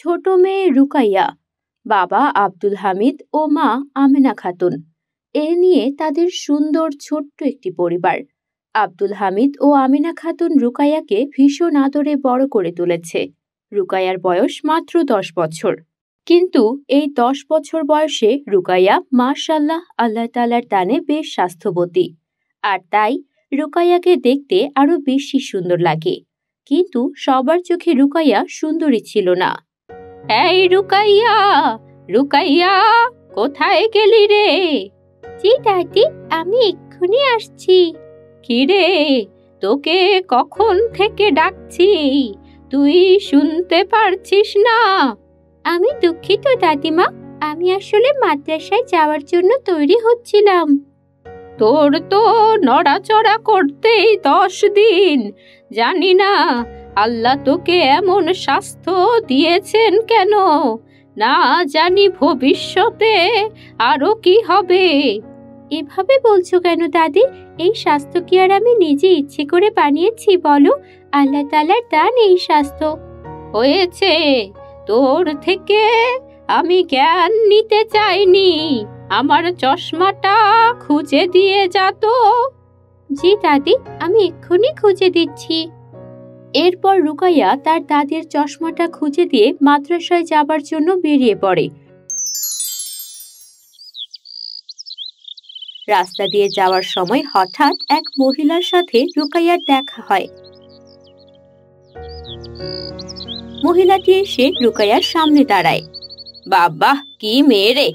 ছোট মেয়ে রুকাইয়া, বাবা আব্দুল হামিদ ও মা আমেনা খাতুন। এ নিয়ে তাদের সুন্দর ছোট্ট একটি পরিবার। আব্দুল হামিদ ও আমিনা খাতুন রুকাইয়াকে ভীষণ আদরে বড় করে তুলেছে। রুকাইয়ার বয়স মাত্র 10 বছর, কিন্তু এই 10 বছর বয়সে রুকাইয়া মাশাআল্লাহ আল্লাহ তাআলার দানে বেশ স্বাস্থ্যবতী। আর তাই রুকাইয়াকে দেখতে আরো বেশি সুন্দর লাগে। কিন্তু সবার চোখে রুকাইয়া সুন্দরী ছিল না। এই রুকাইয়া, রুকাইয়া, কোথায় গেলি রে? জি দাদি, আমি এক্ষুনি আসছি। কি রে, তোকে কখন থেকে ডাকছি, তুই শুনতে পারছিস না? আমি দুঃখিত দাদিমা, আমি আসলে মাদ্রাসায় যাওয়ার জন্য তৈরি হচ্ছিলাম। তোর তো নড়াচড়া করতেই 10 দিন, জানি না আল্লাহ তোকে এমন স্বাস্থ্য দিয়েছেন কেন, না জানি ভবিষ্যতে আরো কি হবে। এভাবে বলছো কেন দাদি? এই স্বাস্থ্য কি আর আমি নিজে ইচ্ছে করে বানিয়েছি বলো? আল্লাহ তাআলার দান এই স্বাস্থ্য। হয়েছে, তোর থেকে আমি জ্ঞান নিতে চাইনি, আমার চশমাটা খুঁজে দিয়ে যা তো। জি দাদি, আমি এক্ষুনি খুঁজে দিচ্ছি। এরপর রুকাইয়া তার দাদির চশমাটা খুঁজে দিয়ে মাদ্রাসায় যাবার জন্য বেরিয়ে পড়ে। রাস্তা দিয়ে যাওয়ার সময় হঠাৎ এক মহিলার সাথে রুকাইয়ার দেখা হয়। মহিলাটি এসে রুকাইয়ার সামনে দাঁড়ায়। বাবা, কি মেয়ে রে!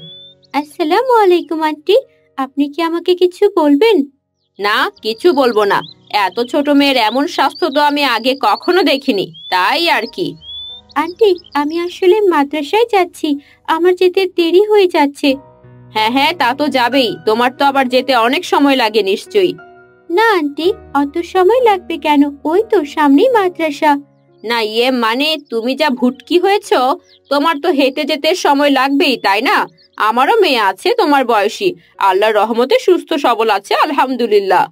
আসসালামু আলাইকুম আন্টি, আপনি কি আমাকে কিছু বলবেন? না, কিছু বলবো না। এত ছোট মেয়ের এমন স্বাস্থ্য তো আমি আগে কখনো দেখিনি, তাই আর কি। আন্টি, আমি আসলে মাদ্রাসায় যাচ্ছি, আমার যেতে দেরি হয়ে যাচ্ছে। হ্যাঁ হ্যাঁ, তা তো যাবেই, তোমার তো আবার যেতে অনেক সময় লাগে নিশ্চয়ই। না আন্টি, অত সময় লাগবে কেন, ওই তো সামনেই মাদ্রাসা। না মানে তুমি যা ভুটকি হয়েছো, তোমার তো হেঁটে যেতে সময় লাগবেই, তাই না? আমারও মেয়ে আছে তোমার বয়সী, আল্লাহর রহমতে সুস্থ সবল আছে আলহামদুলিল্লাহ।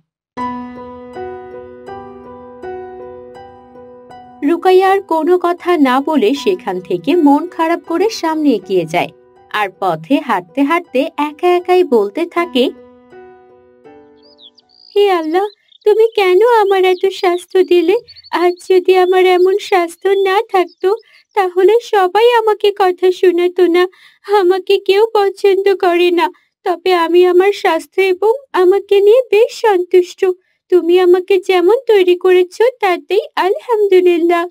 রুকাইয়া আর কোনো কথা না বলে সেখান থেকে মন খারাপ করে সামনে এগিয়ে যায়। আর পথে হাঁটতে হাঁটতে একা একাই বলতে থাকে, হে আল্লাহ, তুমি কেন আমার এত স্বাস্থ্য দিলে? আজ যদি আমার এমন স্বাস্থ্য না থাকতো, তাহলে সবাই আমাকে কথা শোনাতো না, আমাকে কেউ পছন্দ করে না। তবে আমি আমার স্বাস্থ্য এবং আমাকে নিয়ে বেশ সন্তুষ্ট। তুমি আমাকে যেমন তৈরি করেছো তাতেই আলহামদুলিল্লাহ।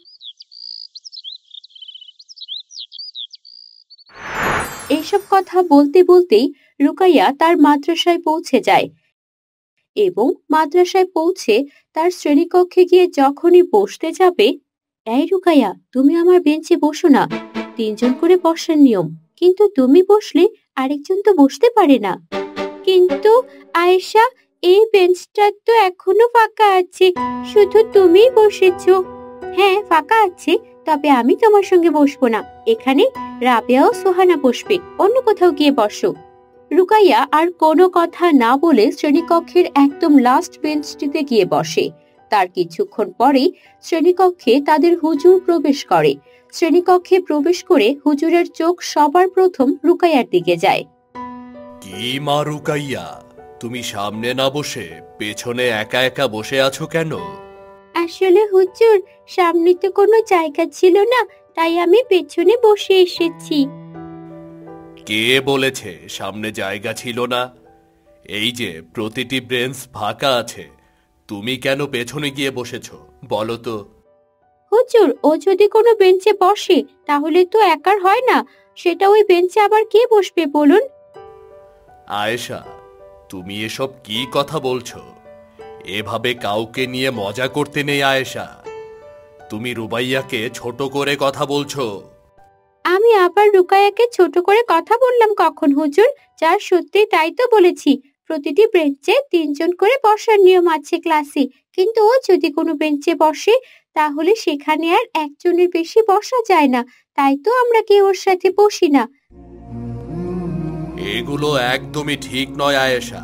এইসব কথা বলতে বলতেই রুকাইয়া তার মাদ্রাসায় পৌঁছে যায় এবং মাদ্রাসায় পৌঁছে তার শ্রেণীকক্ষে গিয়ে যখনই বসতে যাবে, এই রুকাইয়া, তুমি আমার বেঞ্চে বসো না, 3 জন করে বসার নিয়ম, কিন্তু তুমি বসলে আরেকজন তো বসতে পারে না। কিন্তু আয়েশা, এই বেঞ্চটা তো এখনো ফাঁকা আছে, শুধু তুমিই বসেছো। হ্যাঁ, ফাঁকা আছে, তবে আমি তোমার সঙ্গে বসবো না, এখানে রাবেয়া ও সোহানা বসবে, অন্য কোথাও গিয়ে বসো। রুকাইয়া আর কোনো কথা না বলে শ্রেণীকক্ষের একদম লাস্ট বেঞ্চটিতে গিয়ে বসে। তার কিছুক্ষণ পরেই শ্রেণীকক্ষে তাদের হুজুর প্রবেশ করে। শ্রেণীকক্ষে প্রবেশ করে হুজুরের চোখ সবার প্রথম রুকাইয়ার দিকে যায়। কি মা রুকাইয়া, তুমি সামনে না বসে পেছনে একা একা বসে আছো কেন? আসলে হুজুর, সামনে তো কোনো জায়গা ছিল না, তাই আমি পেছনে বসে এসেছি। কে বলেছে সামনে জায়গা ছিল না? এই যে প্রতিটি বেঞ্চ ফাঁকা আছে, তুমি কেন পেছনে গিয়ে বসেছো বলো তো? হুজুর, ও যদি কোনো বেঞ্চে বসে তাহলে তো একার হয় না, সেটা ওই বেঞ্চে আবার কে বসবে বলুন? আয়েশা, তুমি এসব কি কথা বলছো? এভাবে কাউকে নিয়ে মজা করতে নেই আয়েশা। তুমি রুবাইয়াকে ছোট করে কথা বলছো। আমি আবার রুকাইয়াকে ছোট করে কথা বললাম কখন হুজুর? যা সত্যি তাই তো বলেছি। প্রতিটি বেঞ্চে 3 জন করে বসার নিয়ম আছে ক্লাসে, কিন্তু ও যদি কোনো বেঞ্চে বসে তাহলে সেখানে আর একজনের বেশি বসা যায় না, তাই তো আমরা কেউ ওর সাথে বসি না। এগুলো একদমই ঠিক নয় আয়েশা।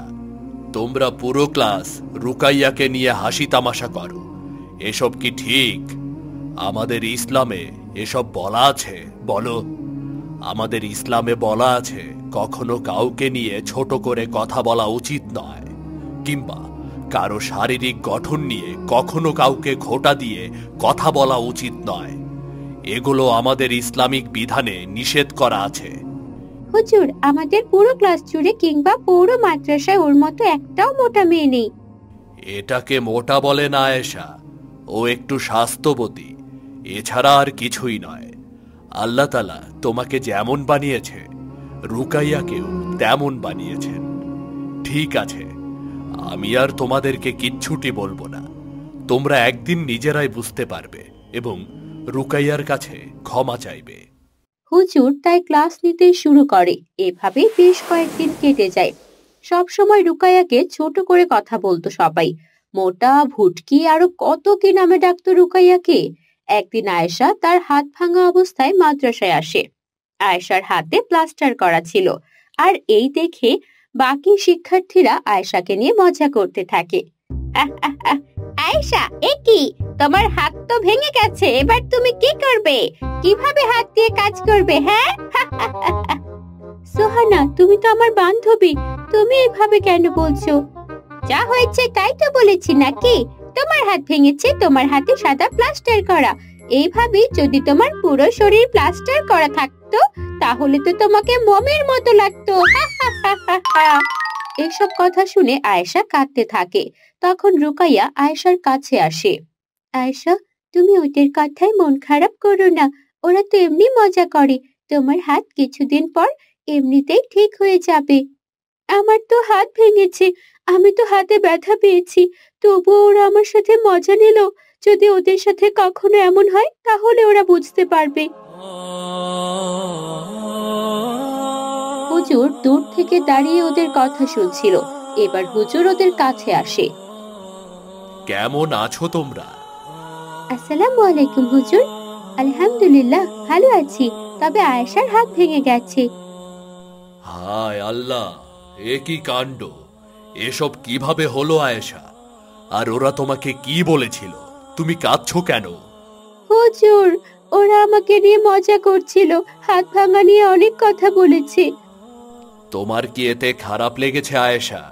তোমরা পুরো ক্লাস রুকাইয়াকে নিয়ে হাসি তামাশা করো, এসব কি ঠিক? আমাদের ইসলামে এসব বলা আছে? বলো। আমাদের ইসলামে বলা আছে কখনো কাউকে নিয়ে ছোট করে কথা বলা উচিত নয়, কিংবা কারো শারীরিক গঠন নিয়ে কখনো কাউকে খোঁটা দিয়ে কথা বলা উচিত নয়। এগুলো আমাদের ইসলামিক বিধানে নিষেধ করা আছে। হুজুর, আমাদের পুরো ক্লাস জুড়ে কিংবা পুরো মাদ্রাসায় ওর মতো একটাও মোটা মেয়ে নেই। এটাকে মোটা বলে না আয়েশা, ও একটু স্বাস্থ্যবতী, এছাড়া আর কিছুই নয়। আল্লাহ তাআলা তোমাকে যেমন বানিয়েছে রুকাইয়াকেও তেমন বানিয়েছেন। ঠিক আছে, আমি আর তোমাদেরকে কিচ্ছুটি বলবো না। তোমরা একদিন নিজেরাই বুঝতে পারবে এবং রুকাইয়ার কাছে ক্ষমা চাইবে। হুজুর তাই ক্লাস নিতে শুরু করে। এভাবে বেশ কয়েকদিন কেটে যায়। সব সময় রুকাইয়াকে ছোট করে কথা বলতো সবাই। মোটা, ভুটকি, আরো কত কি নামে ডাকতো রুকাইয়াকে। একদিন আয়েশা তার হাত ভাঙা অবস্থায় মাদ্রাসায় আসে। আয়েশার হাতে প্লাস্টার করা ছিল, আর এই দেখে বাকি শিক্ষার্থীরা আয়েশাকে নিয়ে মজা করতে থাকে। আয়েশা, এ কি, তোমার হাত তো ভেঙে গেছে, এবার তুমি কি করবে? কিভাবে হাত দিয়ে কাজ করবে? হ্যাঁ সোহানা, তুমি তো আমার বান্ধবী, তুমি এভাবে কেন বলছো? যা হয়েছে তাই তো বলেছি নাকি? তোমার হাত ভেঙেছে, তোমার হাতে সাদা প্লাস্টার করা। এইভাবে যদি তোমার পুরো শরীর প্লাস্টার করা থাকতো তাহলে তো তোমাকে মমির মতো লাগতো। এসব কথা শুনে আয়েশা কাঁদতে থাকে। তখন রুকাইয়া আয়েশার কাছে আসে। আয়েশা, তুমি ওদের কথায় মন খারাপ করো না, ওরা তো এমনি মজা করে। তোমার হাত কিছুদিন পর এমনিতেই ঠিক হয়ে যাবে। আমার তো হাত ভেঙেছে, আমি তো হাতে ব্যথা পেয়েছি, তবুও ওরা আমার সাথে মজা নিল। যদি ওদের সাথে কখনো এমন হয় তাহলে ওরা বুঝতে পারবে। হুজুর দূর থেকে দাঁড়িয়ে ওদের কথা শুনছিল। এবার হুজুর ওদের কাছে আসে। কেমন আছো তোমরা? আসসালামু আলাইকুম হুজুর। আলহামদুলিল্লাহ, ভালো আছি, তবে আয়েশার হাত ভেঙে গেছে। হায় আল্লাহ, এ কি কাণ্ড! এসব কিভাবে হলো আয়েশা? আর ওরা তোমাকে কি বলেছিল? তুমি কাঁদছো কেন? হুজুর, ওরা আমাকে নিয়ে মজা করছিল, হাত ভাঙা নিয়ে অনেক কথা বলেছে। তোমার কি এতে খারাপ লেগেছে আয়েশা?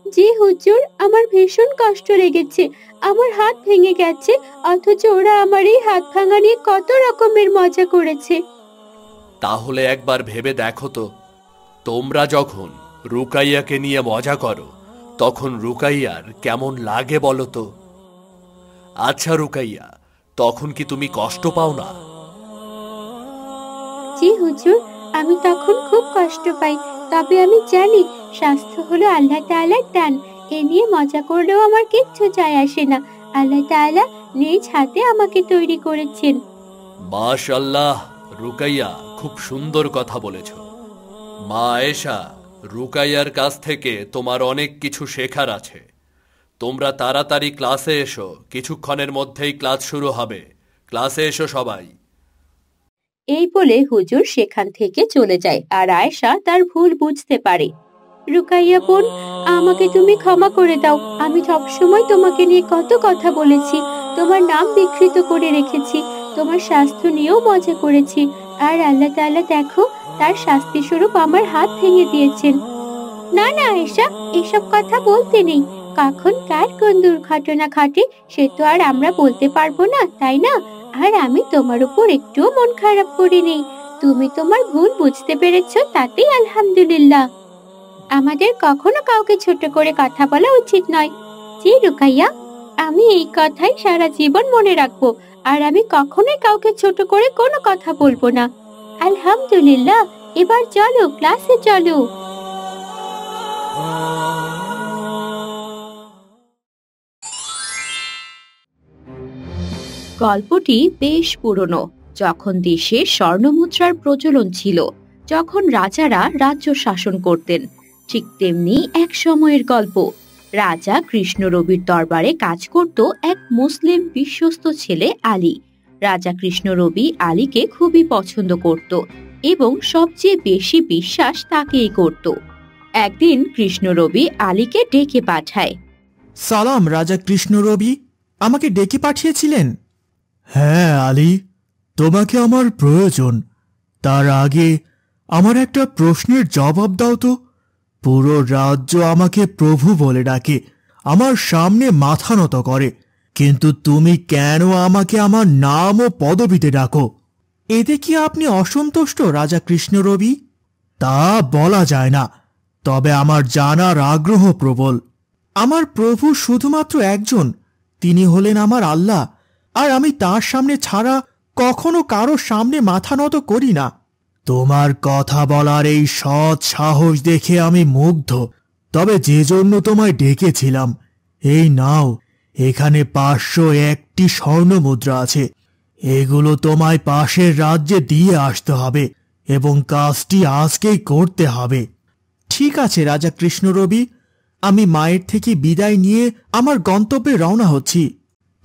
জি হুজুর, আমার ভীষণ কষ্ট লেগেছে। আমার হাত ভেঙে গেছে, অথচ ওরা আমার এই হাত ভাঙা নিয়ে কত রকমের মজা করেছে। তাহলে একবার ভেবে দেখো তো, তোমরা যখন রুকাইয়াকে নিয়ে মজা করো তখন রুকাইয়ার কেমন লাগে বলো তো? আচ্ছা রুকাইয়া, তখন কি তুমি কষ্ট পাও না? জি হুজুর, আমি তখন খুব কষ্ট পাই, তবে আমি জানি স্বাস্থ্য হলো আল্লাহ তাআলার দান। এ নিয়ে মজা করলেও আমার কিচ্ছু যায় আসে না। আল্লাহ তাআলা নিজ হাতে আমাকে তৈরি করেছেন। মাশাআল্লাহ, রুকাইয়া খুব সুন্দর কথা বলেছ। মা আয়েশা, রুকাইয়ার কাছ থেকে তোমার অনেক কিছু শেখার আছে। তোমরা তাড়াতাড়ি ক্লাসে এসো, কিছুক্ষণের মধ্যেই ক্লাস শুরু হবে। ক্লাসে এসো সবাই। এই বলে হুজুর সেখান থেকে চলে যায়, আর আয়েশা তার ভুল বুঝতে পারে। রুকাইয়া বোন, আমাকে তুমি ক্ষমা করে দাও। আমি সবসময় তোমাকে নিয়ে কত কথা বলেছি, তোমার নাম বিকৃত করে রেখেছি, তোমার স্বাস্থ্য নিয়েও মজা করেছি। আর আল্লাহ তাআলা দেখো, তার শাস্তি স্বরূপ আমার হাত ভেঙে দিয়েছেন। না না আয়েশা, এসব কথা বলতে নেই। কখন কার কোন দুর্ঘটনা ঘটে সে তো আর আমরা বলতে পারবো না, তাই না? আর আমি তোমার উপর একটুও মন খারাপ করিনি। তুমি তোমার ভুল বুঝতে পেরেছো, তাতেই আলহামদুলিল্লাহ। আমাদের কখনো কাউকে ছোট করে কথা বলা উচিত নয়। জি রুকাইয়া, আমি এই কথাই সারা জীবন মনে রাখবো। আর আমি কখনোই কাউকে ছোট করে কোনো কথা বলবো না। আলহামদুলিল্লাহ, এবার চলো ক্লাসে চলো। গল্পটি বেশ পুরনো, যখন দেশে স্বর্ণমুদ্রার প্রচলন ছিল, যখন রাজারা রাজ্য শাসন করতেন। ঠিক তেমনি এক সময়ের গল্প। রাজা কৃষ্ণরবির দরবারে কাজ করত এক মুসলিম বিশ্বস্ত ছেলে আলী। রাজা কৃষ্ণরবি আলীকে খুবই পছন্দ করত এবং সবচেয়ে বেশি বিশ্বাস তাকেই করত। একদিন কৃষ্ণরবি আলীকে ডেকে পাঠায়। সালাম রাজা কৃষ্ণরবি, আমাকে ডেকে পাঠিয়েছিলেন? হ্যাঁ আলী, তোমাকে আমার প্রয়োজন। তার আগে আমার একটা প্রশ্নের জবাব দাও তো। পুরো রাজ্য আমাকে প্রভু বলে ডাকে, আমার সামনে মাথা নত করে, কিন্তু তুমি কেন আমাকে আমার নাম ও পদবিতে ডাকো? এতে কি আপনি অসন্তুষ্ট রাজা কৃষ্ণরবি? তা বলা যায় না, তবে আমার জানার আগ্রহ প্রবল। আমার প্রভু শুধুমাত্র একজন, তিনি হলেন আমার আল্লাহ, আর আমি তার সামনে ছাড়া কখনো কারো সামনে মাথা নত করি না। তোমার কথা বলার এই সৎ সাহস দেখে আমি মুগ্ধ। তবে যে জন্য তোমায় ডেকেছিলাম, এই নাও, এখানে 501টি স্বর্ণ মুদ্রা আছে। এগুলো তোমায় পাশের রাজ্যে দিয়ে আসতে হবে এবং কাজটি আজকেই করতে হবে। ঠিক আছে রাজা কৃষ্ণরবি, আমি মায়ের থেকে বিদায় নিয়ে আমার গন্তব্যে রওনা হচ্ছি।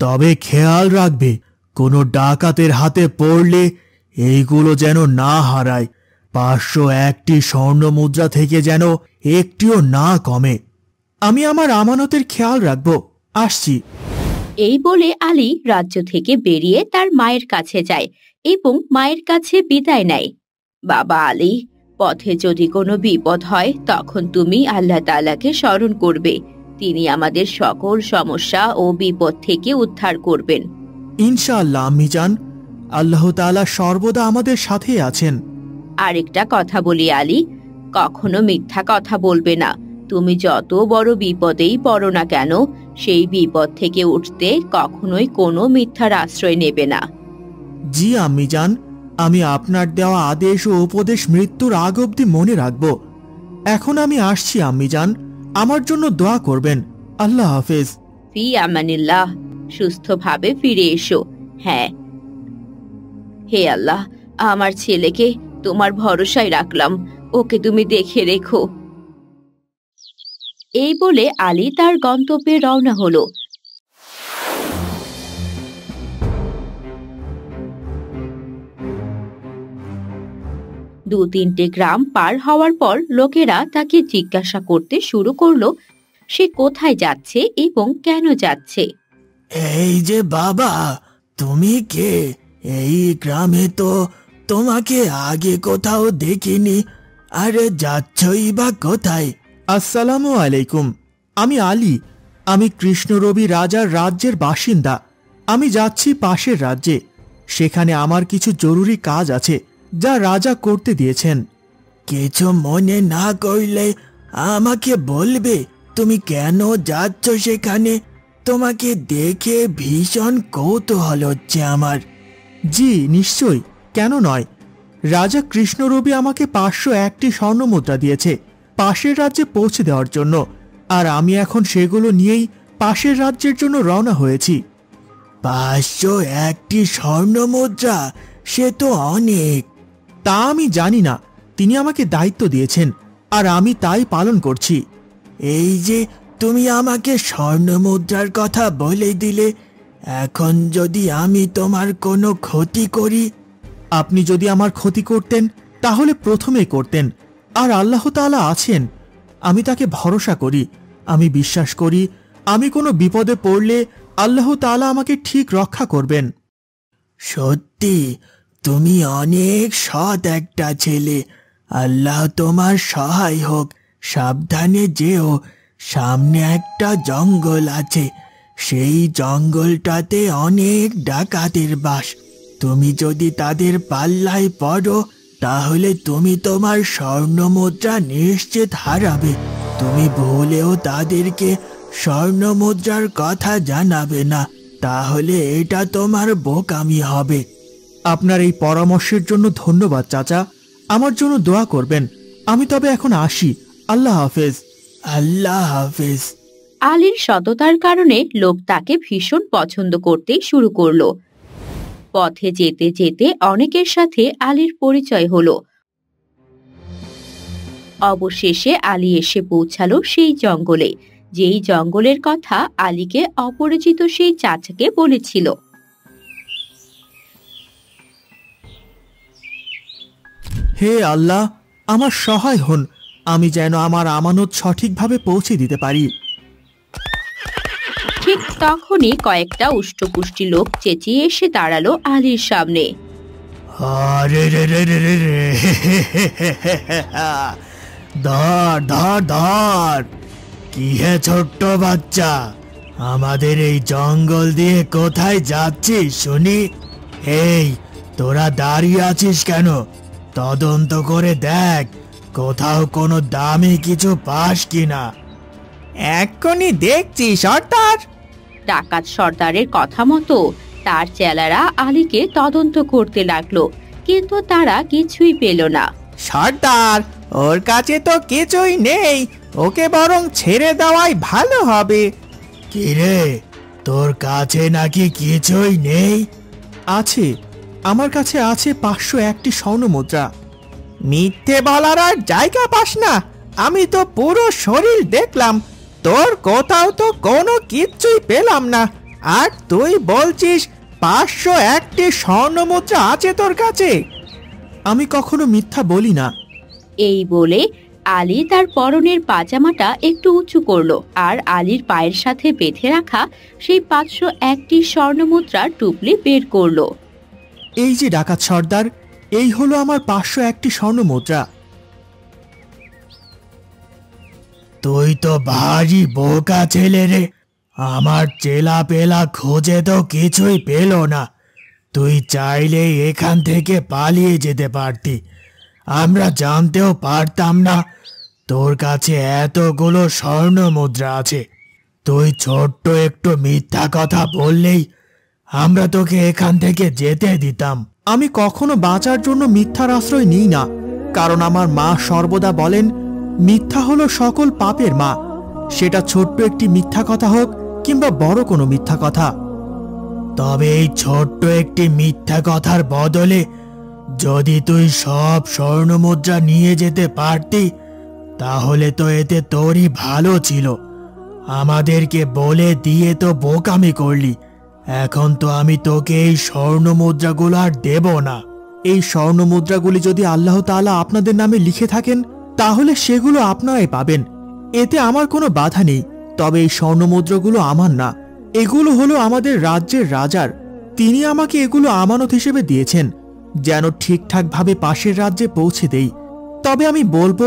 তবে খেয়াল রাখবে, কোনো ডাকাতের হাতে পড়লে এইগুলো যেন না হারায়। 501টি স্বর্ণ মুদ্রা থেকে যেন একটিও না কমে। আমি আমার আমানতের খেয়াল রাখব। আসছি। এই বলে আলী রাজ্য থেকে বেরিয়ে তার মায়ের কাছে যায় এবং মায়ের কাছে বিদায় নেয়। বাবা আলী, পথে যদি কোনো বিপদ হয় তখন তুমি আল্লাহ তাআলাকে স্মরণ করবে। তিনি আমাদের সকল সমস্যা ও বিপদ থেকে উদ্ধার করবেন। ইনশাআল্লাহ আম্মিজান, আল্লাহ তাআলা সর্বদা আমাদের সাথেই আছেন। আরেকটা কথা বলি আলী, কখনো মিথ্যা কথা বলবে না। তুমি যত বড় বিপদেই পড়ো না কেন, সেই বিপদ থেকে উঠতে কখনোই কোনো মিথ্যার আশ্রয় নেবে না। জি আম্মিজান, আমি আপনার দেওয়া আদেশ ও উপদেশ মৃত্যুর আগ অবধি মনে রাখব। এখন আমি আসছি আম্মিজান, আমার জন্য দোয়া করবেন। আল্লাহ হাফেজ। ফি আমানিল্লাহ, সুস্থভাবে ফিরে এসো। হ্যাঁ, হে আল্লাহ, আমার ছেলেকে তোমার ভরসায় রাখলাম, ওকে তুমি দেখে রেখো। এই বলে আলী তার গন্তব্যে রওনা হলো। দু তিনটে গ্রাম পার হওয়ার পর লোকেরা তাকে জিজ্ঞাসা করতে শুরু করলো সে কোথায় যাচ্ছে এবং কেন যাচ্ছে। এই যে বাবা, তুমি কে? এই গ্রামে তো তোমাকে আগে কোথাও দেখিনি। আরে যাচ্ছই বা কোথায়? আসসালামু আলাইকুম, আমি আলী। আমি কৃষ্ণরবি রাজার রাজ্যের বাসিন্দা। আমি যাচ্ছি পাশের রাজ্যে। সেখানে আমার কিছু জরুরি কাজ আছে যা রাজা করতে দিয়েছেন। কিছু মনে না করলে আমাকে বলবে তুমি কেন যাচ্ছ সেখানে? তোমাকে দেখে ভীষণ কৌতূহল হচ্ছে আমার। জি নিশ্চয়ই, কেন নয়। রাজা কৃষ্ণরবি আমাকে 501টি স্বর্ণ মুদ্রা দিয়েছে পাশের রাজ্যে পৌঁছে দেওয়ার জন্য, আর আমি এখন সেগুলো নিয়েই পাশের রাজ্যের জন্য রওনা হয়েছি। 501টি স্বর্ণ মুদ্রা, সে তো অনেক। তা আমি জানি না, তিনি আমাকে দায়িত্ব দিয়েছেন আর আমি তাই পালন করছি। এই যে তুমি আমাকে স্বর্ণ মুদ্রার কথা বলে দিলে, এখন যদি আমি তোমার কোনো ক্ষতি করি? আপনি যদি আমার ক্ষতি করতেন তাহলে প্রথমেই করতেন। আর আল্লাহ তাআলা আছেন, আমি তাকে ভরসা করি। আমি বিশ্বাস করি আমি কোনো বিপদে পড়লে আল্লাহ তাআলা আমাকে ঠিক রক্ষা করবেন। সত্যি তুমি অনেক সৎ একটা ছেলে। আল্লাহ তোমার সহায় হোক। সাবধানে যেও, সামনে একটা জঙ্গল আছে। সেই জঙ্গলটাতে অনেক ডাকাতের বাস। তুমি যদি তাদের পাল্লায় পড়ো তাহলে তুমি তোমার স্বর্ণ মুদ্রা নিশ্চিত হারাবে। তুমি ভুলেও তাদেরকে স্বর্ণ মুদ্রার কথা জানাবে না, তাহলে এটা তোমার বোকামি হবে। আপনার এই পরামর্শের জন্য ধন্যবাদ চাচা। আমার জন্য দোয়া করবেন। আমি তবে এখন আসি। আল্লাহ হাফেজ। আল্লাহ হাফেজ। আলীর সততার কারণে লোক তাকে ভীষণ পছন্দ করতে শুরু করলো। পথে যেতে যেতে অনেকের সাথে আলীর পরিচয় হলো। অবশেষে আলী এসে পৌঁছালো সেই জঙ্গলে, যেই জঙ্গলের কথা আলীকে অপরিচিত সেই চাচাকে বলেছিল। হে আল্লাহ, আমার সহায় হন, আমি যেন আমার আমানত সঠিকভাবে পৌঁছে দিতে পারি। ঠিক তখনই কয়েকটা উষ্টপুষ্টি লোক চেঁচিয়ে এসে দাঁড়ালো আলীর সামনে। আরে রে রে রে রে রে ধর ধর ধর। কি হে ছোট্ট বাচ্চা, আমাদের এই জঙ্গল দিয়ে কোথায় যাচ্ছিস শুনি? এই, তোরা দাঁড়িয়ে আছিস কেন? তদন্ত করে দেখ কোথাও কোনো দামি কিছু পাস কিনা। এক্ষুনি দেখছি সর্দার। ডাকাত সর্দারের কথা মতো তার চেলারা আলীকে তদন্ত করতে লাগলো, কিন্তু তারা কিছুই পেল না। সর্দার, ওর কাছে তো কিছুই নেই, ওকে বরং ছেড়ে দেওয়াই ভালো হবে। কিরে, তোর কাছে নাকি কিছুই নেই? আছে, আমার কাছে আছে 501টি স্বর্ণ মুদ্রা। মিথ্যে বলার আর জায়গা পাস না। আমি তো পুরো শরীর দেখলাম, তোর কোথাও তো কোনো কিচ্ছুই পেলাম না, আর তুই বলছিস 501টি স্বর্ণ মুদ্রা আছে তোর কাছে। আমি কখনো মিথ্যা বলি না। এই বলে আলী তার পরনের পাজামাটা একটু উঁচু করলো আর আলীর পায়ের সাথে বেঁধে রাখা সেই 501টি স্বর্ণমুদ্রার টুকলি বের করলো। এই যে ডাকাত সর্দার, এই হলো আমার 501টি স্বর্ণ মুদ্রা। তুই তো ভারী বোকা ছেলে রে, আমার চেলা পেলা খোঁজে তো কিছুই পেল না। তুই চাইলেই এখান থেকে পালিয়ে যেতে পারতি, আমরা জানতেও পারতাম না তোর কাছে এতগুলো স্বর্ণ মুদ্রা আছে। তুই ছোট্ট একটু মিথ্যা কথা বললেই আমরা তোকে এখান থেকে যেতে দিতাম। আমি কখনো বাঁচার জন্য মিথ্যার আশ্রয় নিই না, কারণ আমার মা সর্বদা বলেন মিথ্যা হলো সকল পাপের মা, সেটা ছোট্ট একটি মিথ্যা কথা হোক কিংবা বড় কোনো মিথ্যা কথা। তবে এই ছোট্ট একটি মিথ্যা কথার বদলে যদি তুই সব স্বর্ণ মুদ্রা নিয়ে যেতে পারতি, তাহলে তো এতে তোরই ভালো ছিল। আমাদেরকে বলে দিয়ে তো বোকামি করলি, এখন তো আমি তোকে এই স্বর্ণ মুদ্রাগুলো আর দেব না। এই স্বর্ণ মুদ্রাগুলি যদি আল্লাহ তাআলা আপনাদের নামে লিখে থাকেন, তাহলে সেগুলো আপনারাই পাবেন, এতে আমার কোনো বাধা নেই। তবে এই স্বর্ণ মুদ্রাগুলো আমার না, এগুলো হলো আমাদের রাজ্যের রাজার। তিনি আমাকে এগুলো আমানত হিসেবে দিয়েছেন যেন ঠিকঠাকভাবে পাশের রাজ্যে পৌঁছে দেই। তবে আমি বলবো,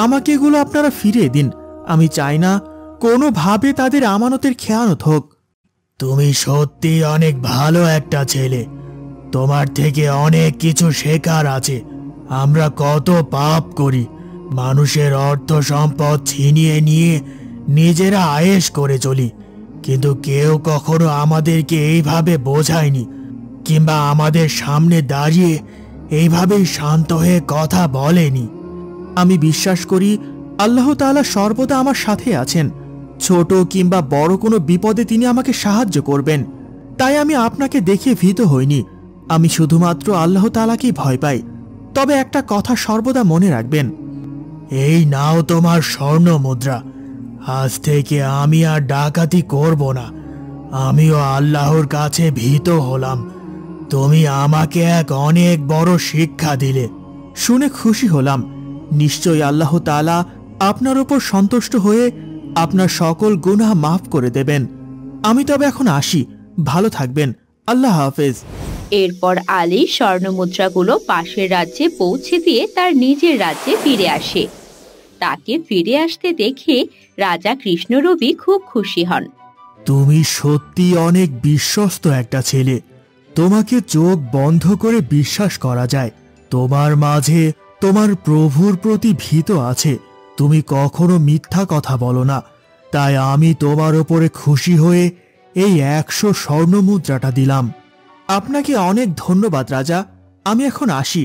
আমাকে এগুলো আপনারা ফিরিয়ে দিন। আমি চাই না কোনোভাবে তাদের আমানতের খেয়ানত হোক। তুমি সত্যি অনেক ভালো একটা ছেলে, তোমার থেকে অনেক কিছু শেখার আছে। আমরা কত পাপ করি, মানুষের অর্থ সম্পদ ছিনিয়ে নিয়ে নিজেরা আয়েশ করে চলি, কিন্তু কেউ কখনো আমাদেরকে এইভাবে বোঝায়নি কিংবা আমাদের সামনে দাঁড়িয়ে এইভাবেই শান্ত হয়ে কথা বলেনি। আমি বিশ্বাস করি আল্লাহ তাআলা সর্বদা আমার সাথে আছেন, ছোট কিংবা বড় কোনো বিপদে তিনি আমাকে সাহায্য করবেন। তাই আমি আপনাকে দেখে ভীত হইনি, আমি শুধুমাত্র আল্লাহ তাআলাকেই ভয় পাই। তবে একটা কথা সর্বদা মনে রাখবেন, এই নাও তোমার স্বর্ণ মুদ্রা। আজ থেকে আমি আর ডাকাতি করব না, আমিও আল্লাহর কাছে ভীত হলাম। তুমি আমাকে এক অনেক বড় শিক্ষা দিলে, শুনে খুশি হলাম। নিশ্চয়ই আল্লাহ তাআলা আপনার উপর সন্তুষ্ট হয়ে আপনার সকল গুনাহ মাফ করে দেবেন। আমি তবে এখন আসি, ভালো থাকবেন, আল্লাহ হাফেজ। এরপর আলী স্বর্ণমুদ্রাগুলো পাশের রাজ্যে পৌঁছে দিয়ে তার নিজের রাজ্যে ফিরে আসে। তাকে ফিরে আসতে দেখে রাজা কৃষ্ণরবি খুব খুশি হন। তুমি সত্যি অনেক বিশ্বস্ত একটা ছেলে, তোমাকে চোখ বন্ধ করে বিশ্বাস করা যায়। তোমার মাঝে তোমার প্রভুর প্রতি ভীত আছে, তুমি কখনো মিথ্যা কথা বলো না। তাই আমি তোমার উপরে খুশি হয়ে এই 100 স্বর্ণ মুদ্রাটা দিলাম। আপনাকে অনেক ধন্যবাদ রাজা, আমি এখন আসি।